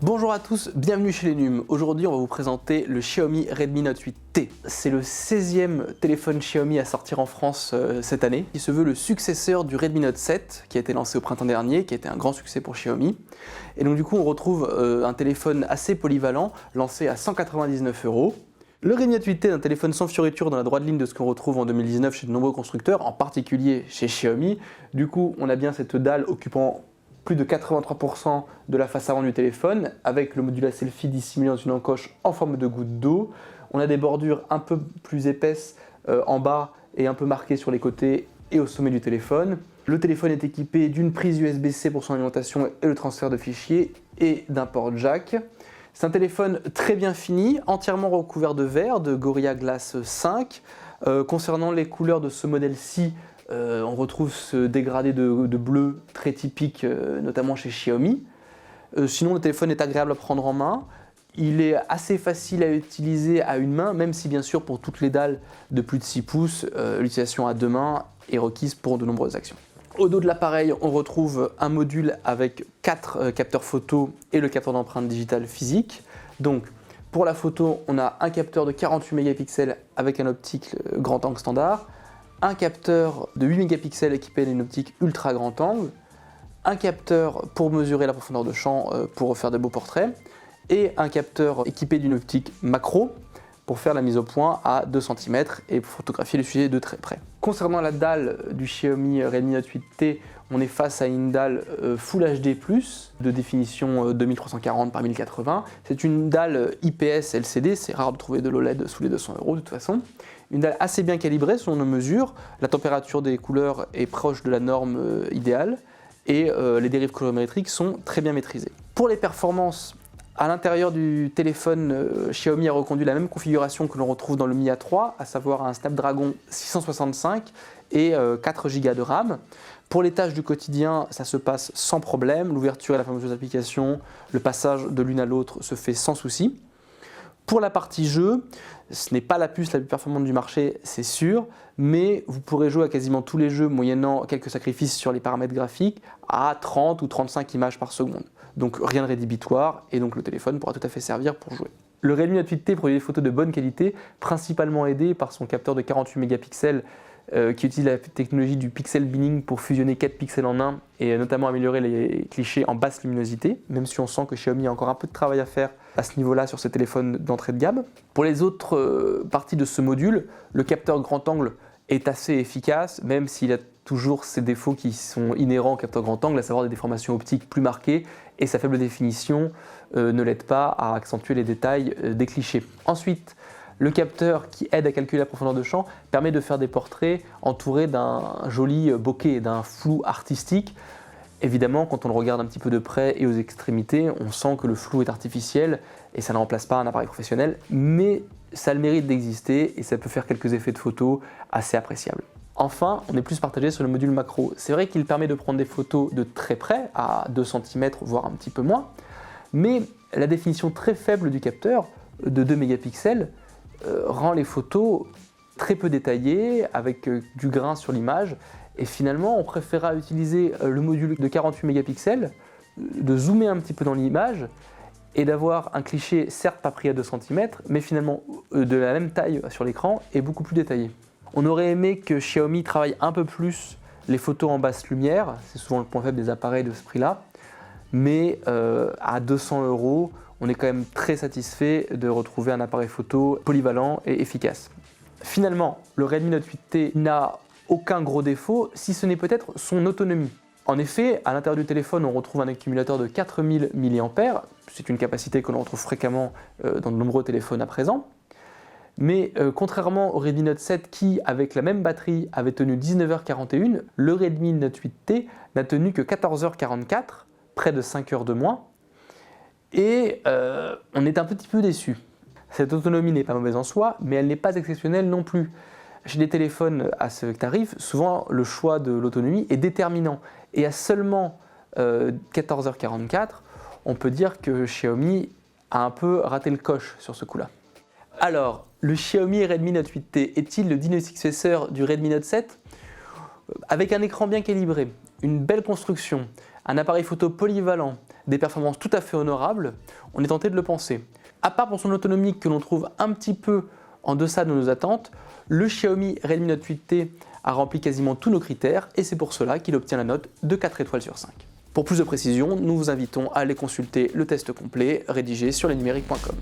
Bonjour à tous, bienvenue chez les NUM. Aujourd'hui on va vous présenter le Xiaomi Redmi Note 8T. C'est le 16e téléphone Xiaomi à sortir en France cette année. Il se veut le successeur du Redmi Note 7 qui a été lancé au printemps dernier, qui a été un grand succès pour Xiaomi. Et donc du coup on retrouve un téléphone assez polyvalent, lancé à 199 €. Le Redmi Note 8T est un téléphone sans fioriture dans la droite ligne de ce qu'on retrouve en 2019 chez de nombreux constructeurs, en particulier chez Xiaomi. Du coup on a bien cette dalle occupant plus de 83% de la face avant du téléphone, avec le module à selfie dissimulé dans une encoche en forme de goutte d'eau. On a des bordures un peu plus épaisses en bas et un peu marquées sur les côtés et au sommet du téléphone. Le téléphone est équipé d'une prise USB-C pour son alimentation et le transfert de fichiers et d'un port jack. C'est un téléphone très bien fini, entièrement recouvert de verre, de Gorilla Glass 5. Concernant les couleurs de ce modèle-ci, on retrouve ce dégradé de bleu très typique, notamment chez Xiaomi. Sinon, le téléphone est agréable à prendre en main. Il est assez facile à utiliser à une main, même si bien sûr pour toutes les dalles de plus de 6 pouces, l'utilisation à deux mains est requise pour de nombreuses actions. Au dos de l'appareil, on retrouve un module avec 4 capteurs photo et le capteur d'empreinte digitale physique. Donc, pour la photo, on a un capteur de 48 mégapixels avec un optique grand angle standard, un capteur de 8 mégapixels équipé d'une optique ultra grand angle, un capteur pour mesurer la profondeur de champ pour faire de beaux portraits, et un capteur équipé d'une optique macro pour faire la mise au point à 2 cm et pour photographier le sujet de très près. Concernant la dalle du Xiaomi Redmi Note 8T, on est face à une dalle Full HD+, de définition 2340 par 1080. C'est une dalle IPS LCD, c'est rare de trouver de l'OLED sous les 200 € de toute façon. Une dalle assez bien calibrée selon nos mesures, la température des couleurs est proche de la norme idéale et les dérives colorimétriques sont très bien maîtrisées. Pour les performances, à l'intérieur du téléphone, Xiaomi a reconduit la même configuration que l'on retrouve dans le Mi A3, à savoir un Snapdragon 665 et 4 Go de RAM. Pour les tâches du quotidien, ça se passe sans problème, l'ouverture et la fermeture des applications, le passage de l'une à l'autre se fait sans souci. Pour la partie jeu, ce n'est pas la puce la plus performante du marché, c'est sûr, mais vous pourrez jouer à quasiment tous les jeux moyennant quelques sacrifices sur les paramètres graphiques à 30 ou 35 images par seconde. Donc rien de rédhibitoire et donc le téléphone pourra tout à fait servir pour jouer. Le Redmi Note 8T produit des photos de bonne qualité, principalement aidé par son capteur de 48 mégapixels qui utilise la technologie du pixel binning pour fusionner 4 pixels en un et notamment améliorer les clichés en basse luminosité, même si on sent que Xiaomi a encore un peu de travail à faire à ce niveau-là sur ses téléphones d'entrée de gamme. Pour les autres parties de ce module, le capteur grand angle est assez efficace, même s'il a toujours ces défauts qui sont inhérents au capteur grand angle, à savoir des déformations optiques plus marquées, et sa faible définition ne l'aide pas à accentuer les détails des clichés. Ensuite, le capteur qui aide à calculer la profondeur de champ permet de faire des portraits entourés d'un joli bokeh, d'un flou artistique. Évidemment, quand on le regarde un petit peu de près et aux extrémités, on sent que le flou est artificiel et ça ne remplace pas un appareil professionnel, mais ça a le mérite d'exister et ça peut faire quelques effets de photo assez appréciables. Enfin, on est plus partagé sur le module macro. C'est vrai qu'il permet de prendre des photos de très près, à 2 cm, voire un petit peu moins, mais la définition très faible du capteur, de 2 mégapixels, rend les photos très peu détaillées, avec du grain sur l'image, et finalement on préférera utiliser le module de 48 mégapixels, de zoomer un petit peu dans l'image, et d'avoir un cliché certes pas pris à 2 cm, mais finalement de la même taille sur l'écran et beaucoup plus détaillé. On aurait aimé que Xiaomi travaille un peu plus les photos en basse lumière, c'est souvent le point faible des appareils de ce prix-là, mais à 200 €, on est quand même très satisfait de retrouver un appareil photo polyvalent et efficace. Finalement, le Redmi Note 8T n'a aucun gros défaut, si ce n'est peut-être son autonomie. En effet, à l'intérieur du téléphone, on retrouve un accumulateur de 4000 mAh, c'est une capacité que l'on retrouve fréquemment dans de nombreux téléphones à présent. Mais contrairement au Redmi Note 7 qui, avec la même batterie, avait tenu 19h41, le Redmi Note 8T n'a tenu que 14h44, près de 5 heures de moins, et on est un petit peu déçu. Cette autonomie n'est pas mauvaise en soi, mais elle n'est pas exceptionnelle non plus. Chez des téléphones à ce tarif, souvent le choix de l'autonomie est déterminant, et à seulement 14h44, on peut dire que Xiaomi a un peu raté le coche sur ce coup-là. Alors, le Xiaomi Redmi Note 8T est-il le digne successeur du Redmi Note 7 ? Avec un écran bien calibré, une belle construction, un appareil photo polyvalent, des performances tout à fait honorables, on est tenté de le penser. À part pour son autonomie que l'on trouve un petit peu en deçà de nos attentes, le Xiaomi Redmi Note 8T a rempli quasiment tous nos critères et c'est pour cela qu'il obtient la note de 4 étoiles sur 5. Pour plus de précision, nous vous invitons à aller consulter le test complet rédigé sur lesnumériques.com.